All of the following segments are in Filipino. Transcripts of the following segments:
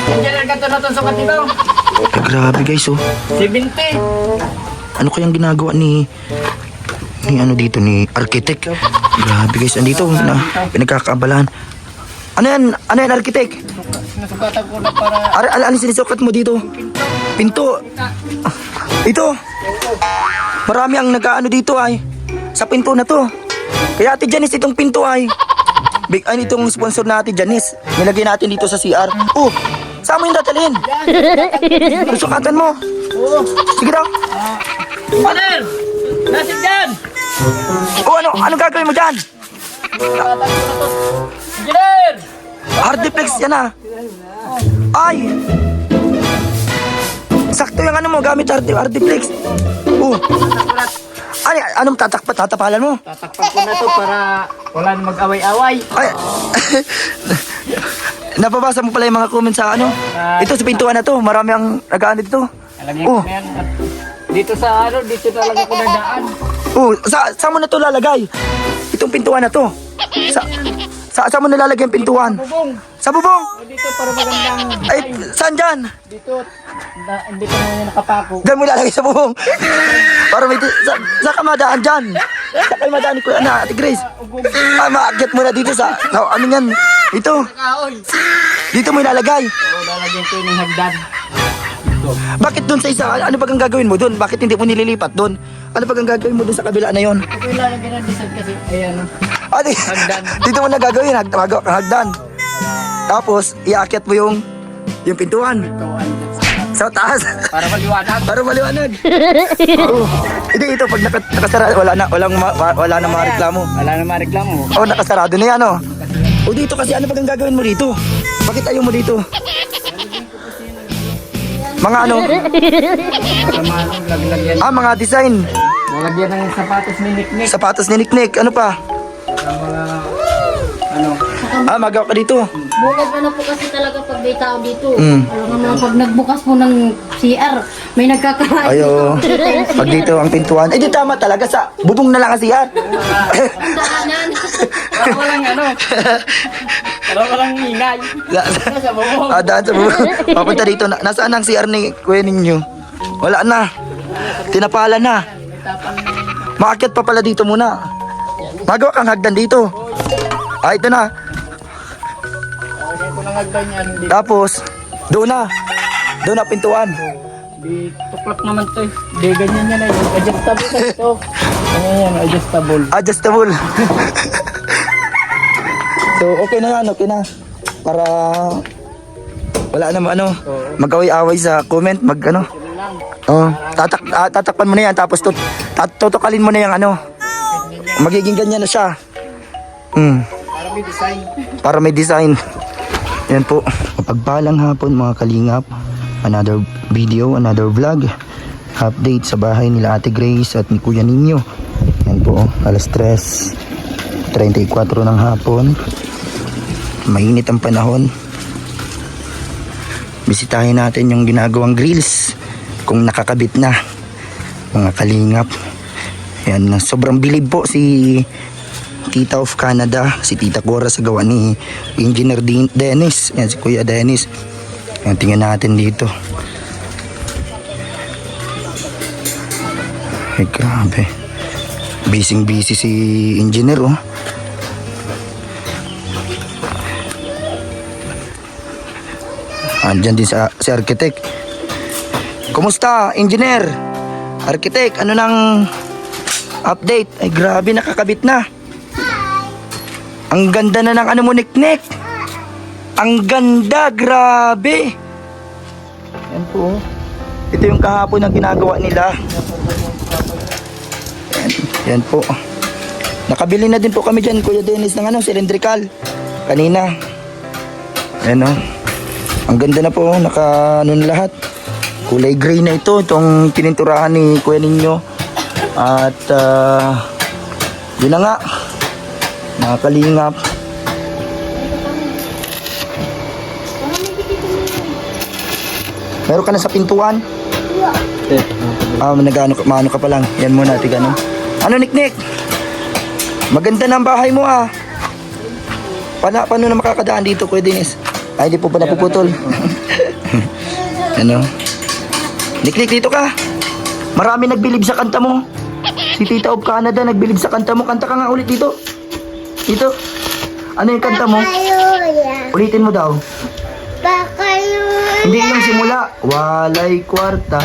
Nandiyan ang ganito na itong sukat dito. Grabe guys, oh. 70. Ano kayang ginagawa ni ano dito, ni architect? Grabe guys, andito na pinagkakaabalahan. Ano yan architect? Nasugatan ko na para... Ano sinisukat mo dito? Pinto. Ito. Marami ang nag-ano dito ay. Sa pinto na to. Kaya Ate Janice, itong pinto ay. Big ay itong sponsor na Ate Janice. Nilagay natin dito sa CR. Oh, saan mo yung dadalhin? Sukatan mo. Oo. Sige daw. Engineer! Nasib dyan! Oh, ano gagawin mo dyan? Nasugatan ko na to. Engineer! Hardiplex yan ah. Ay! Sakto yung ano mo, gamit hardiplex. Oh. Ay, anong tatapalan mo? Tatakpan ko na to para wala na mag-away-away. Ay, napabasa mo pala yung mga comments sa ano? Ito sa pintuan na to, marami ang nag-ano dito. Alagyan Oh. ko na yan. Dito sa ano, dito talaga ko nadaan. Oh, saan mo na to lalagay? Itong pintuan na to. Saan mo nilalagay yung pintuan? Bubong. Sa bubong? O dito para magandang... Ay, saan dyan? Dito. Hindi ka na nakapako. Diyan mo lalagay sa bubong. Para may... Saan ka madaan dyan? Saan kayo madaan ko? Ano, Ate Grace? Ah, maakyat mo na dito sa... ano yan? Ito. Kahoy. Dito mo ilalagay. O, lalagyan ko yung hagdan. Bakit doon sa isa? Ano ba ang gagawin mo doon? Bakit hindi mo nililipat doon? Ano ba ang gagawin mo doon sa kabila na yon? Ito yung lalagyan ng design kasi. Ayan. Hagdan. Dito mo na gagawin, hagdan. Tapos, iakyat mo yung pintuan. Sa taas. Para maliwanag. Para maliwanag. Hindi, ito, pag nakasara, wala na mga reklamo. Wala na mareklamo. Oh, nakasarado na yan, oh. O dito kasi, ano ba ang gagawin mo dito? Bakit ayaw mo dito? Mga ano? Lagyan. Mga design. Lalagyan ng sapatos ni Nick. Sapatos ni Nick. Ano pa? Mga... Ano? Magawa ka dito. Bukas na po kasi talaga pag may tao dito. Mm. Alam naman, pag nagbukas po ng CR, may nagkakain. Ayo. Pag dito ang pintuan. Eh, di tama talaga sa bubong na lang kasi yan. Daanan. Para walang ano. Para walang ingay. Sa bubong. Daan sa bubong. Papunta dito. Nasaan ang CR ni kuya ninyo? Wala na. Tinapala na. Maakyat pa pala dito muna. Magawa kang hagdan dito. Ito na. Lagyan ko ng hagdan yan. Tapos, doon na. Doon na pintuan. Di tuklap naman to eh. Di ganyan yan eh. Adjustable na ito. Ano yan? Adjustable. Adjustable. So, okay na yan. Okay na. Para wala naman ano. Mag-away-away sa comment. Lang. Oh, tatakpan mo na yan. Tapos tutukalin mo na yung ano. Magiging ganyan na siya. Para may design. Para may design. Yan po. Pagpalang hapon mga kalingap. Another video, another vlog. Update sa bahay nila Ate Grace at ni Kuya Ninyo. Yan po. Alas 3:34 ng hapon. Mainit ang panahon. Bisitahin natin yung ginagawang grills. Kung nakakabit na. Mga kalingap. Yan. Sobrang bilib po si Tita of Canada, si Tita Cora sa gawa ni Engineer Dennis. Yan si Kuya Dennis. Yan, tingnan natin dito. Ay grabe. Busy si Engineer, oh. Andyan din si Architect. Kumusta, Engineer? Architect, ano nang update? Ay grabe, nakakabit na. Ang ganda na ng ano mo, Nick. Ang ganda, grabe. Yan po. Ito yung kahapon na ginagawa nila. Yan po. Nakabili na din po kami dyan, Kuya Dennis, ng ano, cylindrical. Kanina. Yan o. Ang ganda na po, naka ano na lahat. Kulay gray na ito, itong pininturahan ni Kuya Ninyo. At, yun na nga. Mga kalingap. Meron ka na sa pintuan? Maano ka pa lang. Yan muna, tigano. Ano, Nick? Maganda na ang bahay mo, ah. Paano na makakadaan dito, Kuya Dennis? Ay, di po ba napuputol? Ano? Niknik, dito ka. Marami nagbilib sa kanta mo. Si Tita of Canada nagbilib sa kanta mo. Kanta ka nga ulit dito. Dito. Ano yung kanta mo? Ulitin mo daw. Hindi yung simula. Walay kwarta.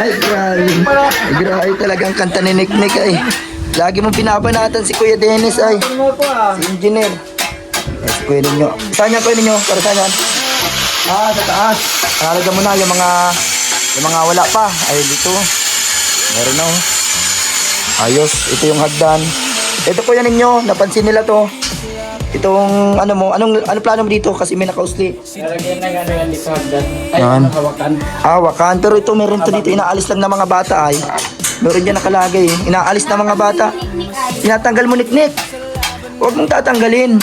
Ay, grabe. Grabe talagang kanta ni Niknik ay. Lagi mong pinabanatan si Kuya Dennis ay. Ano po ah? Si engineer. Ay, si Kuya Ninyo. Saan yan, Kuya Ninyo? Para saan yan? Ah, sa taas. Nalagyan mo na yung mga wala pa. Ay, dito. Meron na oh. Ayos. Ito yung hagdan. Ito Kuya Ninyo. Napansin nila to. Itong ano mo, ano plano mo dito? Kasi may nakausli. Nalagyan na nga yan dito hagdan. Ay, Yan. hawakan. Wakan. Pero ito meron to dito. Inaalis lang ng mga bata ay. Meron dyan nakalagay. Inaalis ng mga bata. Tinatanggal mo Niknik. Huwag mong tatanggalin.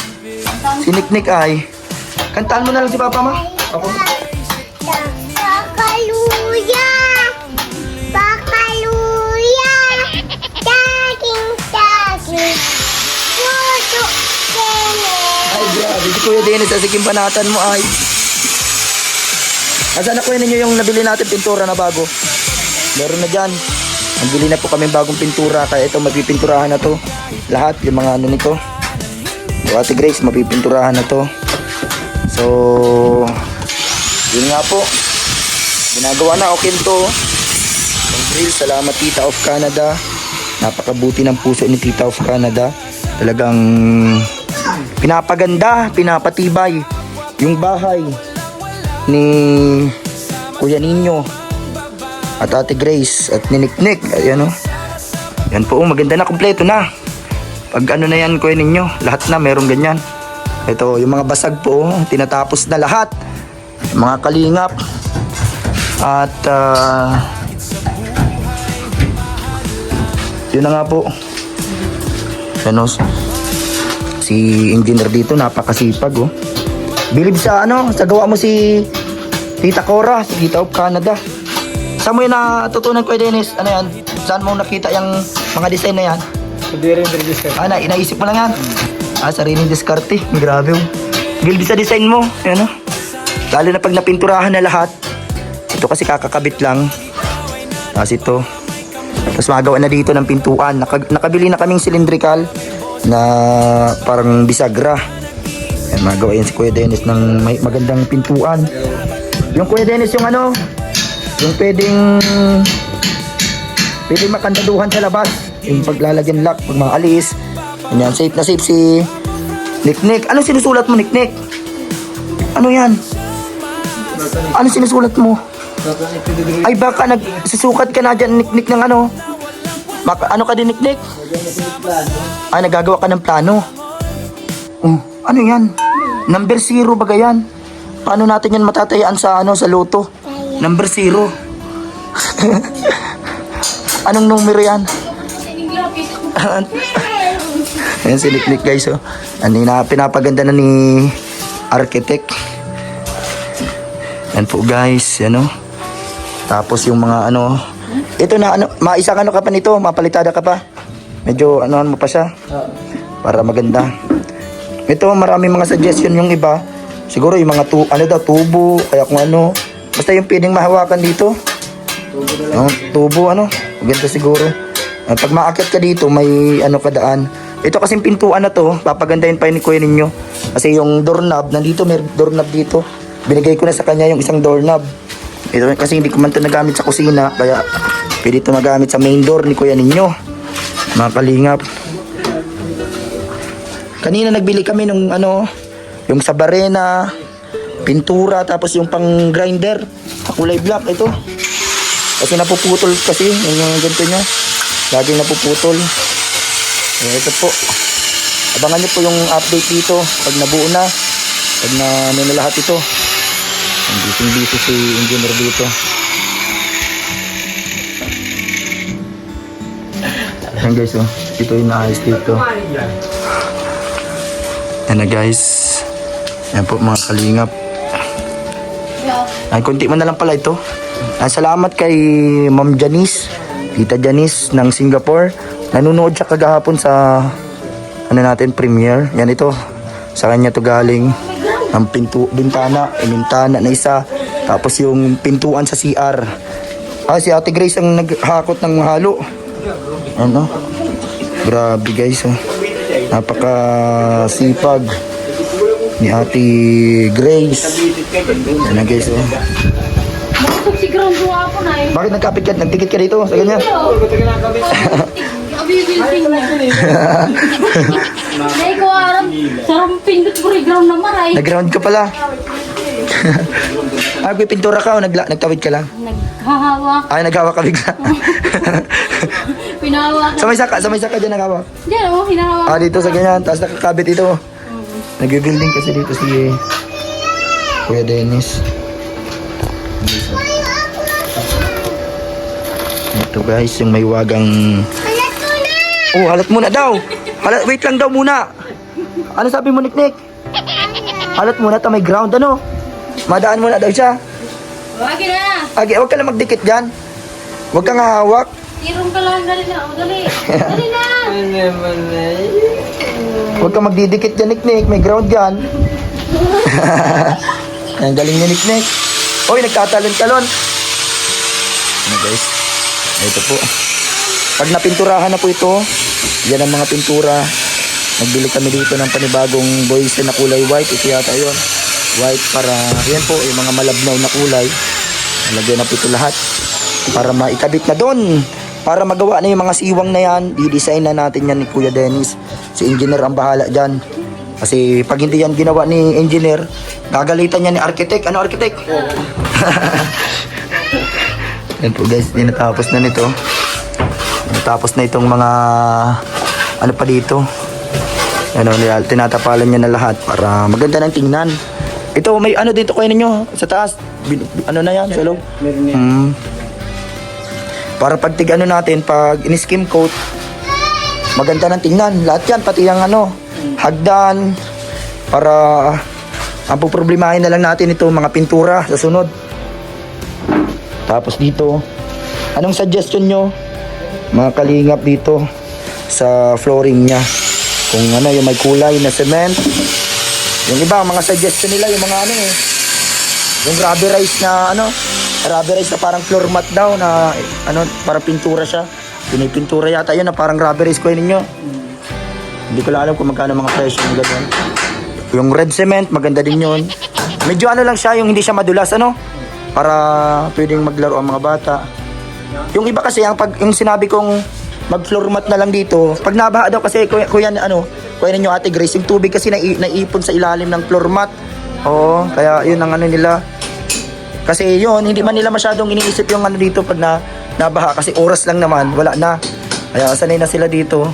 Si Niknik ay. Kantaan mo na lang si Papa ma. Ako. Bakaluya! Bakaluya! Taking! Puto kene! Ay grabe. Si Kuya Dennis. Asiging panatan mo ay. Asan na Kuya ninyo yung nabili natin pintura na bago? Meron na dyan. Nabili na po kami bagong pintura. Kaya ito mapipinturahan na to. Lahat yung mga ano nito. So, Ate Grace mapipinturahan na to. So yun nga po. Ginagawa na. Okay to. Salamat Tita of Canada. Napakabuti ng puso ni Tita of Canada. Talagang pinapaganda, pinapatibay yung bahay ni Kuya Ninyo at Ate Grace at ni Niknik. Ayan o. Yan po, maganda na, kompleto na. Pag ano na yan Kuya Ninyo, lahat na merong ganyan. Ito, yung mga basag po, tinatapos na lahat. Mga kalingap. At yun na nga po. Ano, si engineer dito napakasipag oh. Bilib sa ano, sa gawa mo si Tita Cora, si Tita of Canada. Saan mo yun natutunan Kuya Dennis? Ano yan? Saan mo nakita yung mga design na yan? Hindi rin register. Inaisip mo lang yan? Sariling diskarte. Grabe oh. Bilib sa design mo. Ano? Lalo na pag napinturahan na lahat. Ito kasi kakakabit lang. Tapos ito. Tapos magawa na dito ng pintuan. Nakabili na kaming cylindrical na parang bisagra. Ayan, magawa yan si Kuya Dennis ng may magandang pintuan. Yung Kuya Dennis yung ano, yung pwedeng makandaduhan sa labas. Yung paglalagyan lock, pag maalis. Ayan, safe na safe si Niknik. Ano sinusulat mo Niknik? Ano yan? Ano sinusulat mo? Ay baka nagsusukat ka na dyan Niknik ng ano? Baka, ano ka din Niknik? Ay nagagawa ka ng plano. Ano yan? Number 0 baga yan? Paano natin yan matatayaan sa ano sa loto? Number 0. Anong numero yan? Ayan si Niknik guys oh. Ano na pinapaganda na ni architect. Yan po guys, ano. Tapos yung mga ano, ito na ano, maisang ano ka pa nito, mapalitada ka pa. Medyo ano mo pa siya. Para maganda. Ito marami mga suggestion yung iba. Siguro yung mga tubo, kaya kung ano. Basta yung pwedeng mahawakan dito. Tubo ano, maganda siguro. Pag maakyat ka dito, may ano kadaan. Ito kasing pintuan na to, papagandahin pa ni Kuya Ninyo. Kasi yung doorknob, nandito may doorknob dito. Binigay ko na sa kanya yung isang doorknob. Ito kasi hindi ko man ito nagamit sa kusina, kaya pwede ito magamit sa main door ni Kuya Ninyo. Mga kalingap. Kanina nagbili kami nung ano, yung sa barena, pintura, tapos yung pang grinder, kulay black ito. Kasi napuputol kasi, yung ganito nyo. Laging napuputol. Ito po. Abangan nyo po yung update dito pag nabuo na. Pag na lahat ito. Ang busy si engineer dito. Ayan guys oh. Ito yung naayos dito. Ayan na guys. Ayan po mga kalingap. Ay, konti man na lang pala ito. Salamat kay Ma'am Janice, Tita Janice ng Singapore. Nanonood siya kagahapon sa ano natin, premiere. Yan ito. Sa kanya to galing. Ang bintana na isa. Tapos yung pintuan sa CR. Si Ate Grace ang naghakot ng halo. Ano? Grabe guys. Napaka sipag ni Ate Grace. Yan na guys. Bakit si Ground ako na eh? Bakit nagkapit ka? Nagtikit ka dito? Sa ganyan? Abibilting mo. Nay ko alam. Sarang pindot ko rin ground naman ay. Nag-ground ka pala. Pintura ka o nagtawid ka lang? Naghahawak. Naghawa ka bigla. Pinahawak. Sa may saka dyan naghawa. Diyan oh, hinahawak. Dito sa ganyan. Tapos nakakabit ito. Nag-building kasi dito si Kuya Dennis. Ito guys, yung may wagang... halat muna daw. Wait lang daw muna. Ano sabi mo, Niknik? Halat muna ta may ground, ano? Madaan muna daw siya. Wagi na. Huwag ka lang magdikit dyan. Huwag kang hahawak. Tirong ka lang, dali na. Dali. Dali na. Huwag kang magdidikit dyan, Niknik. May ground dyan. Ang galing niya, Niknik. Oy, nagtatalon-talon. Ano guys? Ito po. Pag napinturahan na po ito, yan ang mga pintura. Nagbili kami dito ng panibagong boys na kulay white. Ito yata yun. White para, yan po, yung mga malabnaw na kulay. Nalagyan na po ito lahat. Para maikabit na doon. Para magawa na yung mga siwang na yan, i-design na natin yan ni Kuya Dennis. Si engineer ang bahala dyan. Kasi pag hindi yan ginawa ni engineer, gagalitan niya ni architect. Ano architect? Yan po guys, natapos na nito. Natapos na itong mga ano pa dito. Ano, tinatapalan niya na lahat para maganda ng tingnan. Ito, may ano dito kayo ninyo sa taas. Ano na yan, sa loob? Para pag tig ano natin, pag in-skim coat, maganda ng tingnan. Lahat yan, pati yung ano, hagdan. Para ang poproblemahin na lang natin ito, mga pintura sa sunod. Tapos dito, anong suggestion nyo, mga kalingap dito sa flooring niya? Kung ano, yung may kulay na cement. Yung iba, mga suggestion nila, yung mga ano eh, yung rubberized na ano, rubberized na parang floor mat daw na ano, parang pintura siya. Pinipintura yata yun na parang rubberized ko ninyo. Hindi ko lang alam kung magkano mga presyo ng ganyan. Yung red cement, maganda din yun. Medyo ano lang siya, yung hindi siya madulas, ano? Para pwedeng maglaro ang mga bata. Yung iba kasi, yung sinabi kong mag-floor mat na lang dito, pag nabaha daw kasi, kuya ninyo Ate Grace, yung tubig kasi naiipon sa ilalim ng floor mat. Oo, kaya yun ang ano nila. Kasi yun, hindi man nila masyadong iniisip yung ano dito pag nabaha. Kasi oras lang naman, wala na. Kaya sanay na sila dito.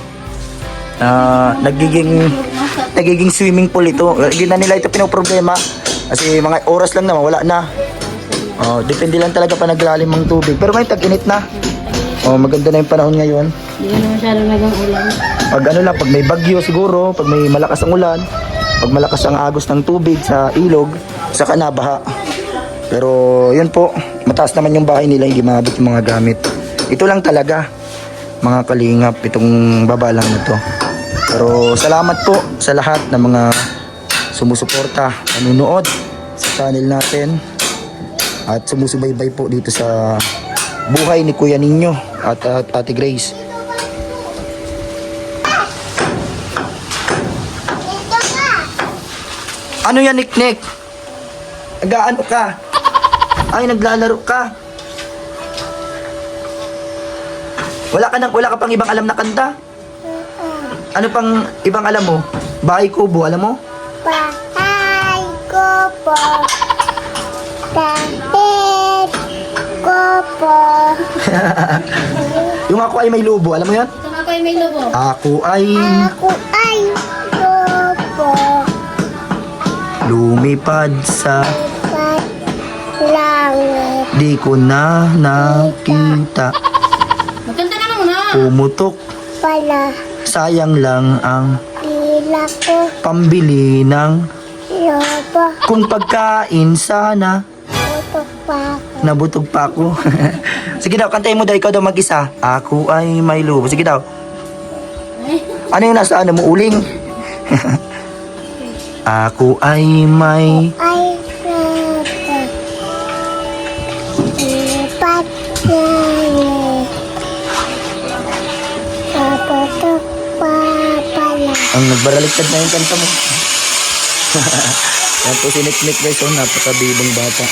Nagiging swimming pool ito. Hindi na nila ito pinoproblema. Kasi mga oras lang naman, wala na. Depende lang talaga pa naglalim ang tubig. Pero ngayon tag-init na. Maganda na yung panahon ngayon. Hindi na masyadong nagang ulan. Pag ano lang, pag may bagyo siguro, pag may malakas ang ulan, pag malakas ang agos ng tubig sa ilog, saka nabaha. Pero yun po, mataas naman yung bahay nila, hindi maabot yung mga gamit. Ito lang talaga, mga kalingap, itong baba lang nito. Pero salamat po sa lahat ng mga sumusuporta, nanonood sa channel natin. At sumusubaybay po dito sa buhay ni Kuya Ninyo at Ate Grace. Ano yan, Niknik? Nag-aano ka? Ay, naglalaro ka? Wala ka pang ibang alam na kanta? Ano pang ibang alam mo? Bahay Kubo, alam mo? Bahay Kubo. Bahay Kubo. Yung ako ay may lubo, alam mo yan? Ito nga kayo may lobo. Ako ay Kubo. lumipad sa Langit. di ko na nakita. Magkanta ka na muna. Pumutok, Pala. sayang lang ang Dila ko. pambili ng Lobo. kung pagkain sana. Lobo. pa. Nabutog pa ako. Sige daw, kantahin mo daw, ikaw daw mag-isa. Ako ay may lubo. Sige daw. Ano yung nasa ano mo, uling? Ako ay may... Ay, napa. Lipat na. Papatok pa pala. Ang nagbaraligtad na yung kanta mo. Yan po si Nick guys, oh, napakabibong bata.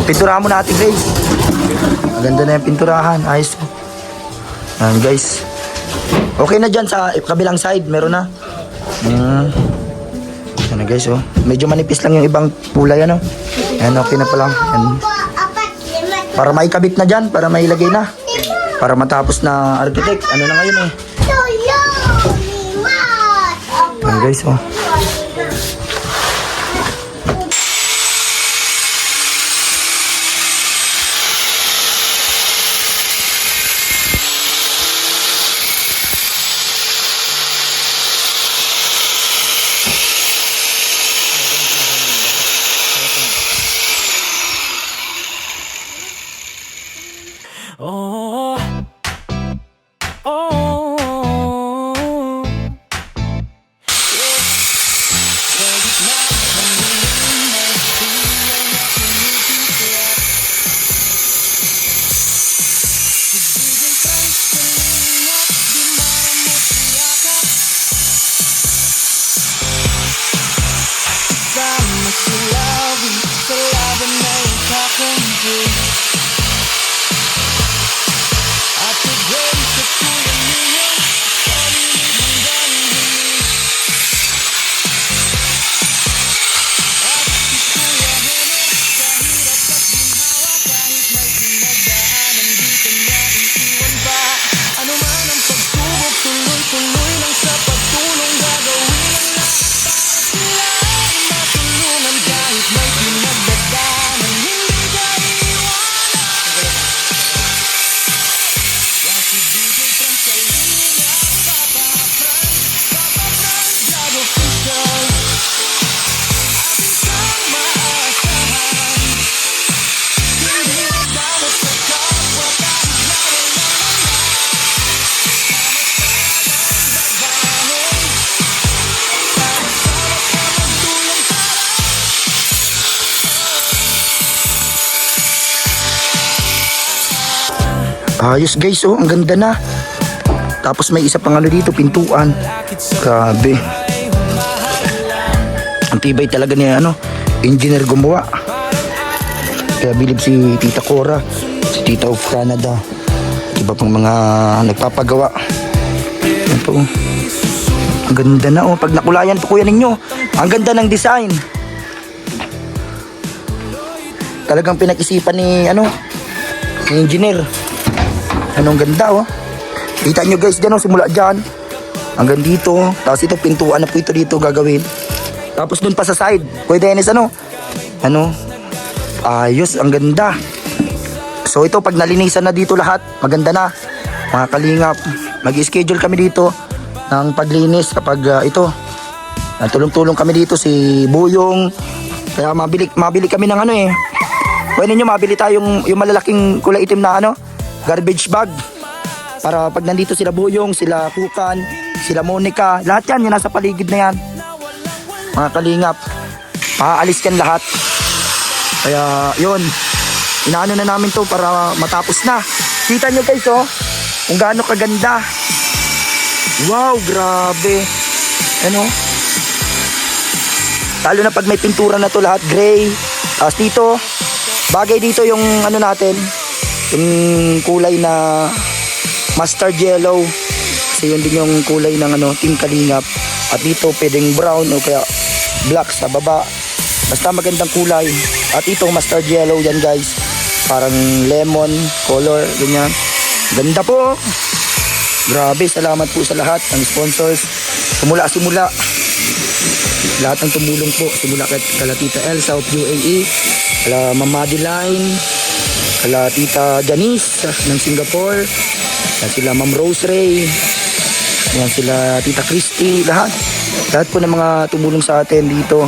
Pinturahan mo na Ate Grace. Maganda na yung pinturahan. Ayos po. Yan guys. Okay na dyan sa kabilang side. Meron na. Yan na guys oh. Medyo manipis lang yung ibang kulay ano. Yan okay na pala. Yan. Para maikabit na dyan. Para mailagay na. Para matapos na architect. Ano na ngayon eh. Yan guys oh. Oh, oh, sama silawi, selaban na ikakundi. Ate Grace at Kuya Nino, parinig hanggang huli. At si Kuya Hene, kahirap at ginhawa, kahit may pinagdaanan, di kanya iiwan pa. Ano man ang pagsubok, tuloy-tuloy lang sa pagtulong, gagawin ang lahat para sila ay matulungan. Kahit may pinagdaanan, hindi ka iiwanan. Si DJ Francelina, Papa Franz, Vlog Official. Ating kang maasahan, hindi nagdamot sa kapwa kahit lalo lang sama-sama sa magtulong Ayos guys oh, ang ganda na. Tapos may isa pang ano dito, pintuan. Grabe. Ang tibay talaga niya ano, engineer gumawa. Kaya bilib si Tita Cora, si Tita of Canada. Iba pang mga nagpapagawa. Yan po. Ang ganda na oh, pag nakulayan po kuya ninyo. Ang ganda ng design. Talagang pinag-isipan ni ano, ni engineer. Anong ganda oh. Kita nyo guys dyan oh, simula dyan hanggang dito. Tapos ito pintuan na po ito dito gagawin. Tapos dun pa sa side, Kuya Dennis ano, ayos, ang ganda. So ito pag nalinisan na dito lahat, maganda na. Mga kalingap, mag-schedule kami dito ng paglinis kapag ito. Tulong-tulong kami dito si Buyong. Kaya mabili kami ng ano eh. Pwede nyo mabili tayong yung malalaking kulay itim na ano, garbage bag. Para pag nandito sila Boyong, sila Kukan, sila Monica, lahat yan, yung nasa paligid na yan. Mga kalingap, maaalis yan lahat. Kaya yun, inaano na namin to para matapos na. Kita nyo guys oh, kung gaano kaganda. Wow, grabe. Ano? Lalo na pag may pintura na to lahat, gray. Tapos dito, bagay dito yung ano natin, yung kulay na mustard yellow. Kasi yun din yung kulay ng ano, Team Kalingap. At dito pwedeng brown o kaya black sa baba. Basta magandang kulay. At ito mustard yellow yan guys. Parang lemon color, ganyan. Ganda po. Grabe, salamat po sa lahat ng sponsors. Simula. Lahat ng tumulong po. Simula kala Tita Elsa of UAE, kala Ma'am Madeline, kala Tita Janice ng Singapore, yan sila Ma'am Rose Ray, yan sila Tita Christy, lahat po ng mga tumulong sa atin dito.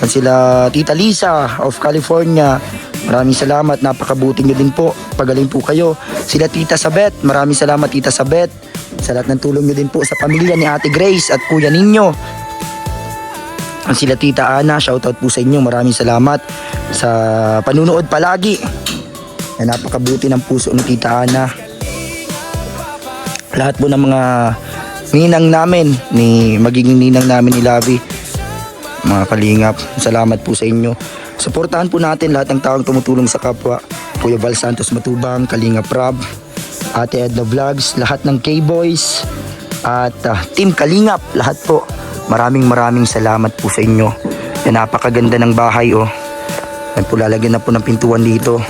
Yan sila Tita Lisa of California, maraming salamat, napakabuti nyo din po, pagaling po kayo. Sila Tita Sabet, maraming salamat Tita Sabet sa lahat ng tulong nyo din po sa pamilya ni Ate Grace at Kuya Ninyo. Ang sila Tita Ana, shoutout po sa inyo, maraming salamat sa panunood palagi. Na napakabuti ng puso ni Tita Ana. Lahat po ng mga ninang namin, magiging ninang namin ni Lavi, mga kalingap, salamat po sa inyo. Suportahan po natin lahat ng taong tumutulong sa kapwa. Kuya Val Santos Matubang, Kalingap Rob, Ate Edna Vlogs, lahat ng K-Boys at Team Kalingap, lahat po. Maraming salamat po sa inyo. Yan, napakaganda ng bahay oh. Yan po, lalagyan na po ng pintuan dito.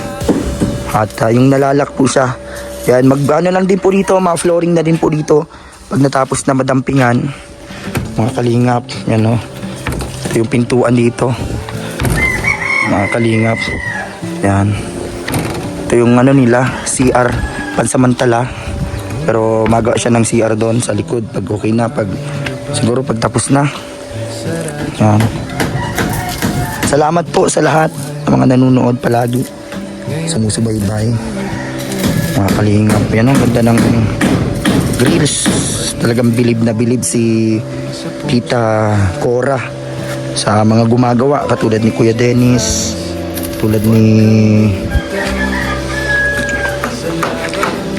At yung nalalak po siya. Yan, mag-ano lang din po dito, mga flooring na din po dito. Pag natapos na madampingan, mga kalingap, yan oh. Ito yung pintuan dito. Mga kalingap. Yan. Ito yung ano nila, CR pansamantala. Pero magawa siya ng CR doon sa likod pag okay na, siguro pag tapos na. Yan. Salamat po sa lahat ng mga nanonood palagi, sumusubaybay, mga kalingap. Yan ang ganda ng grills. Talagang bilib na bilib si Tita Cora sa mga gumagawa, katulad ni Kuya Dennis, tulad ni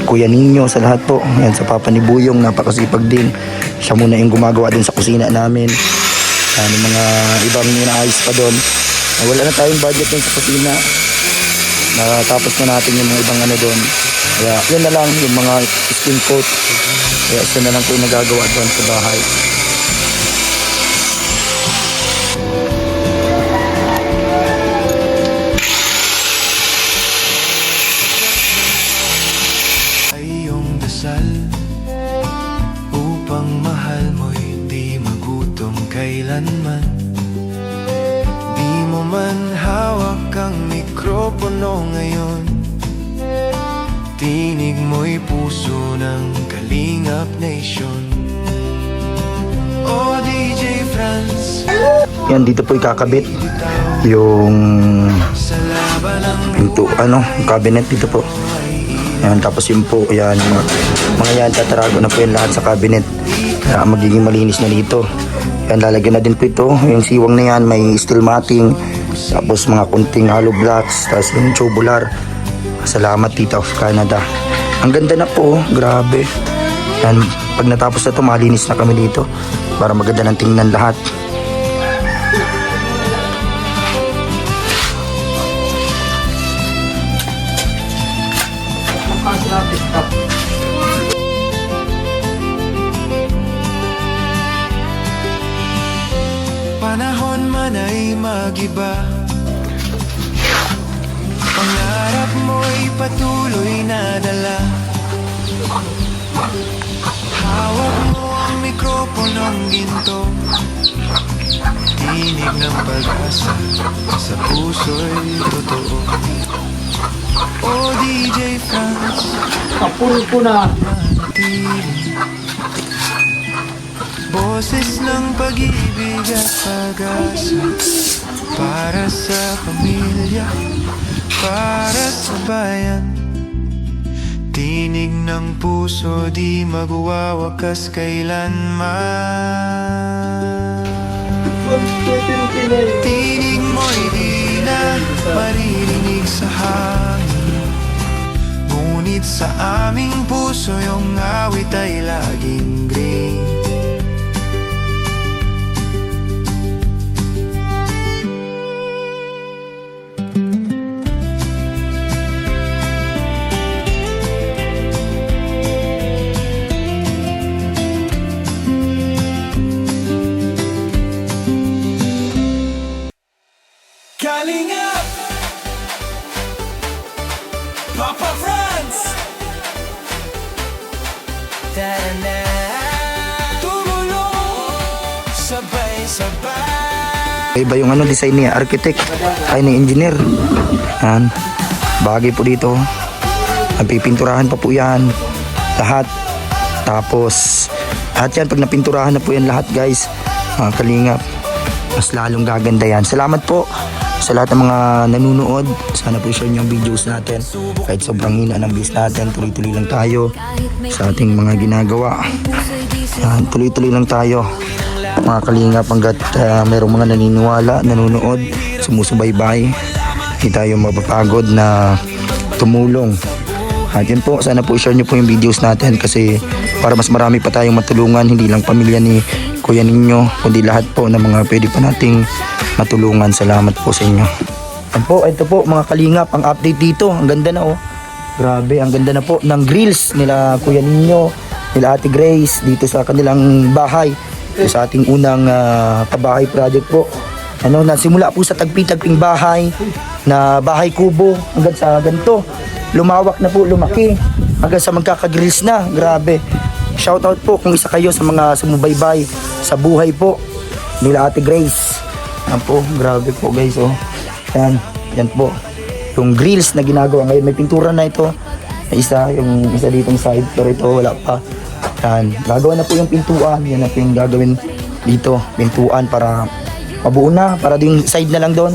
Kuya Ninyo, sa lahat po. Yan, sa Papa ni Buyong, napakasipag din. Siya muna yung gumagawa din sa kusina namin. Yung mga ibang inaayos pa doon. Wala na tayong budget din sa kusina. Natapos na natin yung mga ibang ano doon. Kaya yun na lang yung mga skin coat. Kaya isa na lang po yung nagagawa doon sa bahay. Upang mahal mo'y di magutom kailanman. Di mo man hawak ang mikropono ngayon, tinig mo'y puso ng Kalingap Nation. Oh DJ France, yan, dito po ikakabit yung pinto, cabinet dito po. Yan, tapos yun po, yan, mga yan, tatarago na po yan lahat sa cabinet. Kaya magiging malinis na dito. Yan, lalagyan na din po ito. Yung siwang na yan, may steel matting. Tapos mga kunting hollow blocks. Tapos yung tubular. Salamat Tita of Canada. Ang ganda na po, grabe. Yan, pag natapos na ito, malinis na kami dito. Para maganda ng tingnan lahat. Panahon man ay mag-iba, pangarap mo'y patuloy na dala. Hawak mo ang mikroponong ginto, tinig ng pag-asa sa puso'y totoo. Oh DJ France, Kapul ko na. boses ng pag-ibig at pag-asa, para sa pamilya, para sa bayan. Tinig ng puso di magwawakas kailanman. Tinig mo'y di na maririnig sa hangin, ngunit sa aming puso yung awit ay laging green. Kalingap, Papa Franz, Tana, tumulong, sabay-sabay. Iba yung design niya, architect, ay ni engineer. Yan. Bagay po dito. Napipinturahan pa po yan. Lahat. Tapos, lahat yan, pag napinturahan na po yan lahat guys, kalingap, mas lalong gaganda yan. Salamat po sa lahat ng mga nanonood. Sana po share niyo ang videos natin. Kahit sobrang hina ng views natin, tuloy-tuloy lang tayo sa ating mga ginagawa. Yan, tuloy-tuloy lang tayo mga kalingap hanggat merong mga naniniwala, nanonood, sumusubaybay. Hindi tayo mapapagod na tumulong. At yun po, sana po share niyo po yung videos natin kasi para mas marami pa tayong matulungan, hindi lang pamilya ni Kuya Ninyo, kundi lahat po ng mga pwede pa nating matulungan. Salamat po sa inyo. Ito po mga kalingap, ang update dito. Ang ganda na oh. Grabe, ang ganda na po ng grills nila Kuya Ninyo, nila Ate Grace dito sa kanilang bahay. Ito sa ating unang pabahay project po. Nasimula po sa tagpi-tagping bahay na bahay kubo hanggang sa ganito. Lumawak na po, lumaki hanggang sa magkaka-grills na. Grabe. Shoutout po kung isa kayo sa mga sumubaybay sa buhay po nila Ate Grace. Yan po, grabe po guys oh. Yan po. Yung grills na ginagawa ngayon, may pintura na ito. Yung isa ditong side, pero ito wala pa. Yan, gagawa na po yung pintuan. Yan na po yung gagawin dito, pintuan para mabuo na, para yung side na lang doon.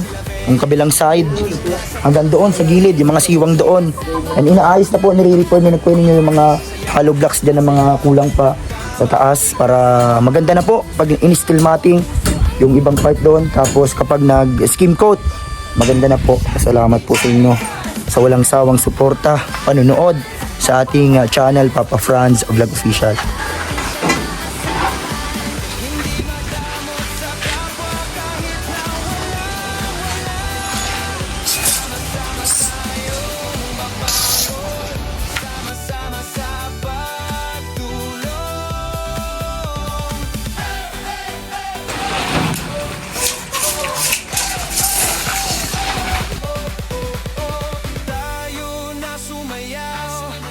Yung kabilang side, hanggang doon sa gilid, yung mga siwang doon. Yan, inaayos na po, nire-repair na nagkuhin niyo yung mga hollow blocks dyan ng mga kulang pa sa taas para maganda na po pag in-steel matting yung ibang part doon. Tapos kapag nag-skim coat, maganda na po. Salamat po sa inyo sa walang sawang suporta, panunood sa ating channel Papa Franz Vlog Official.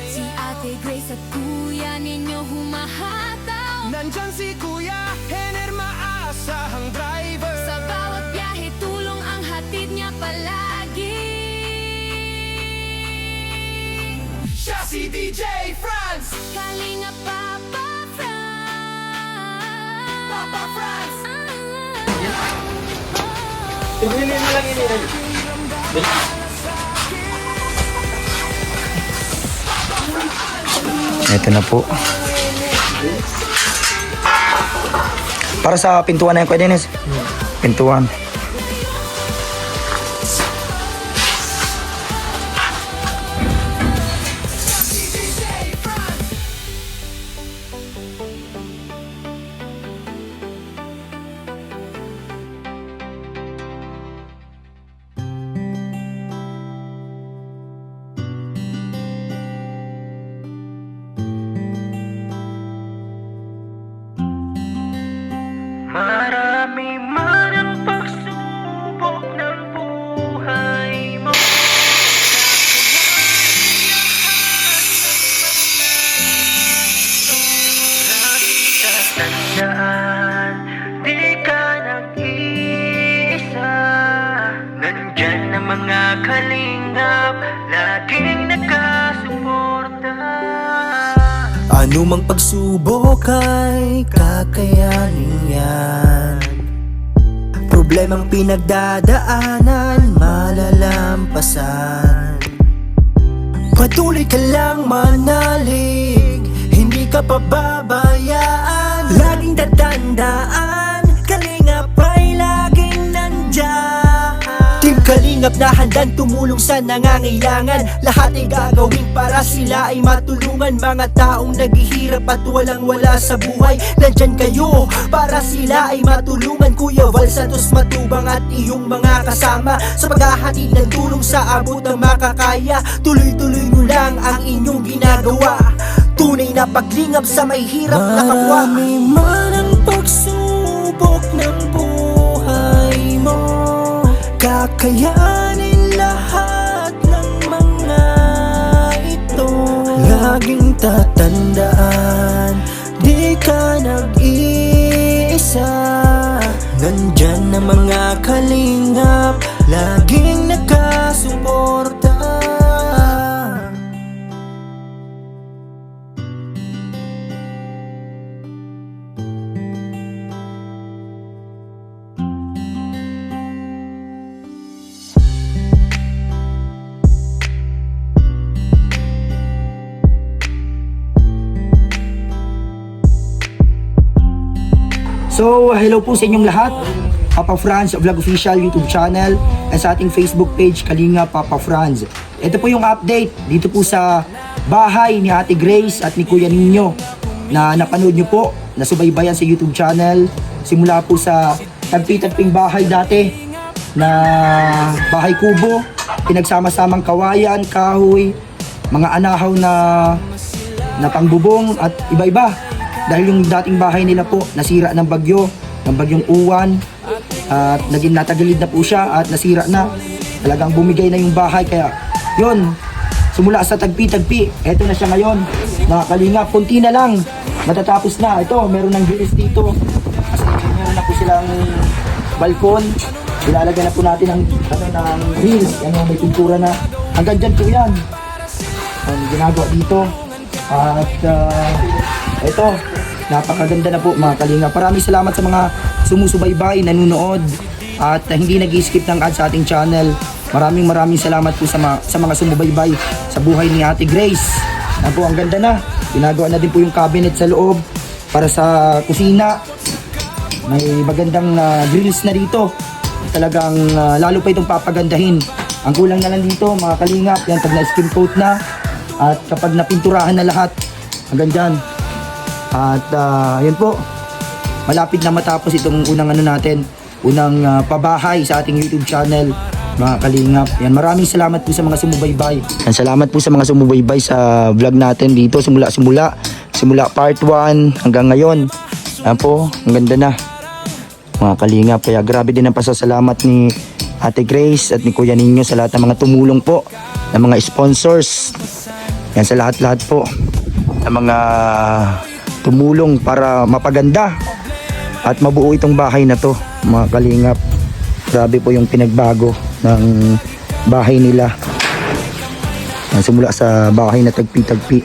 Si Ate Grace at Kuya Ninyo humahataw. Nandyan si Kuya Henner, maasahang driver. Sa bawat biyahe tulong ang hatid niya palagi. Siya si DJ Franz, Kalinga Papa Franz. Papa Franz. Tigilin mo lang yun. Ito na po. Para sa pintuan na yung Kuya Dennis. Pintuan. Marami man ang pagsubok ng buhay mo. Tatandaan, di ka nag-iisa. Nandyan ang mga kalingap, laging nakasuporta. Anumang pagsubok ay kakayanin yan. Problemang pinagdadaanan, malalampasan. Patuloy ka lang manalig, hindi ka pababayaan. Laging tatandaan, Kalingap ay laging nandyan. Team Kalingap na handang tumulong sa nangangailangan. Lahat ay gagawin para sila ay matulungan. Mga taong naghihirap at walang wala sa buhay, nandyan kayo para sila ay matulungan. Kuya Val Santos Matubang at iyong mga kasama sa paghahatid ng tulong sa abot ng makakaya. Tuloy-tuloy mo lang ang inyong ginagawa, tunay na paglingap sa may hirap na kapwa. Marami man ang pagsubok ng buhay mo, kakayanin lahat ng mga ito. Laging tatandaan, di ka nag-iisa. Nandyan na mga kalingap, laging nakasuporta. So, hello po sa inyong lahat. Papa Franz Vlog Official YouTube channel at sa ating Facebook page, Kalingap Papa Franz. Ito po yung update dito po sa bahay ni Ate Grace at ni Kuya Nino na napanood nyo po, nasubaybayan sa YouTube channel. Simula po sa tagpi-tagping bahay dati na bahay kubo, pinagsama-samang kawayan, kahoy, mga anahaw na pangbubong at iba-iba. Dahil yung dating bahay nila po nasira ng bagyong Uwan, at naging natagilid na po siya at nasira na. Talagang bumigay na yung bahay, kaya yun, simula sa tagpi-tagpi, eto na siya ngayon. Mga Kalingap, kunti na lang, matatapos na. Ito, meron ng grills dito. Kasi meron na po silang balkon. Ilalagyan na po natin ng grills. May pintura na. Hanggang dyan po yan. Ang ginagawa dito. At ito, napakaganda na po mga Kalingap. Maraming salamat sa mga sumusubaybay, nanonood at hindi nag-skip ng ads sa ating channel. Maraming salamat po sa mga sumubaybay sa buhay ni Ate Grace. Yan po, ang ganda na. Ginagawa na din po yung cabinet sa loob para sa kusina. May magandang grills na dito. Talagang lalo pa itong papagandahin. Ang kulang na lang dito mga Kalingap, yan pag na-skim coat na at kapag napinturahan na lahat, hanggang dyan. At yun po, malapit na matapos itong unang unang pabahay sa ating YouTube channel mga Kalingap. Yan, maraming salamat po sa mga sumubaybay. Yan, salamat po sa mga sumubaybay sa vlog natin dito simula part 1 hanggang ngayon. Yan po, ang ganda na mga Kalingap. Kaya grabe din ang pasasalamat ni Ate Grace at ni Kuya Nino sa lahat ng mga tumulong po, ng mga sponsors. Yan, sa lahat-lahat po ng mga tumulong para mapaganda at mabuo itong bahay na to mga Kalingap. Grabe po yung pinagbago ng bahay nila. Simula sa bahay na tagpi-tagpi